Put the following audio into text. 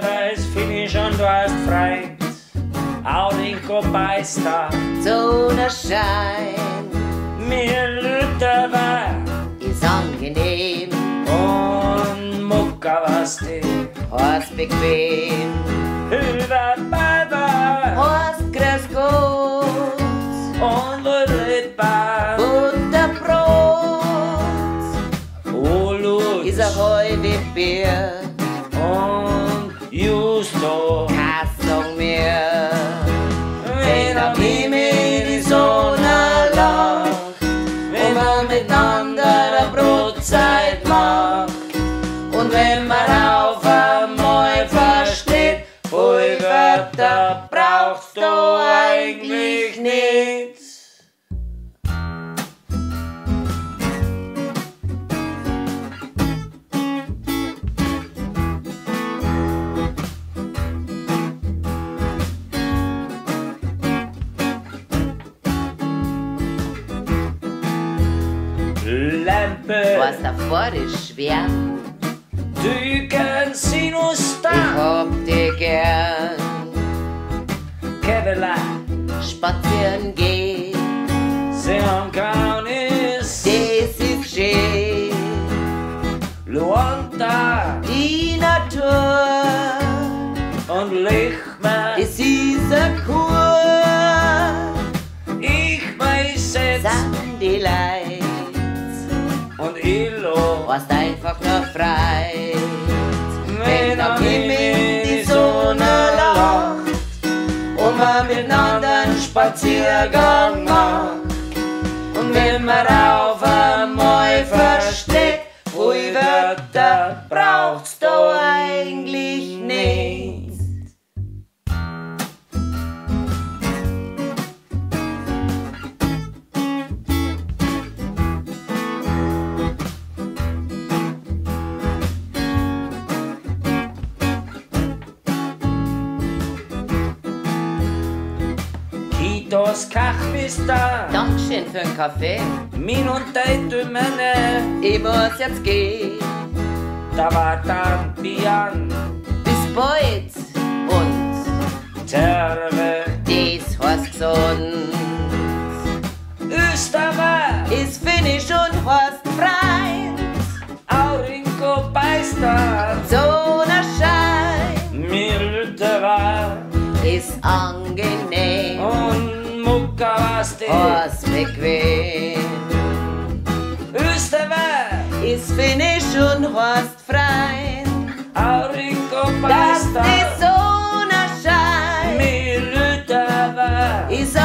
weiß Finish und du hast Freund. Aurinko Beister, Sonnenschein mir Lüter war ist angenehm, und Mucka was die hast bequem, über Balber hast grüß Gott und Rüdbar Butterbrot, Olutz ist ein Heu wie Bier, und Justo. Kassung mir, Wenn am Himmel die Sonne lacht, wenn man miteinander eine Brotzeit macht und wenn man auf einmal versteht, voll Wörter brauchst du eigentlich nicht. Lampe, Was davor ist schwer, Düken, Sinus, ich da, hab dich gern. Kevela, Spazieren gehen, Seon Kaunis, das ist schön. Luanta Die Natur, und Lichmer. das ist eine Kur. Ich weiß jetzt Sind die Leid, und Illo, hast einfach nur frei. wenn am Himmel die Sonne lacht und man miteinander einen Spaziergang macht und wenn man auf einmal versteht, wohl Wörter braucht's da eigentlich nicht. Kitos Kachmister, Dankeschön für den Kaffee, Min und Teitumene, ich muss jetzt gehen. da war dann Bian, Bis bald und Terve, das heißt gesund. Österwa, Ist Finish und heißt Freund. Aurinko Beister, Sonnenschein mir Lüttewa ist angenehm, und Mucka was die hast bequem. Österwa, Ist Finish und heißt Freund. Aurinko Das Beister, ist Sonnenschein mir Lüttewa ist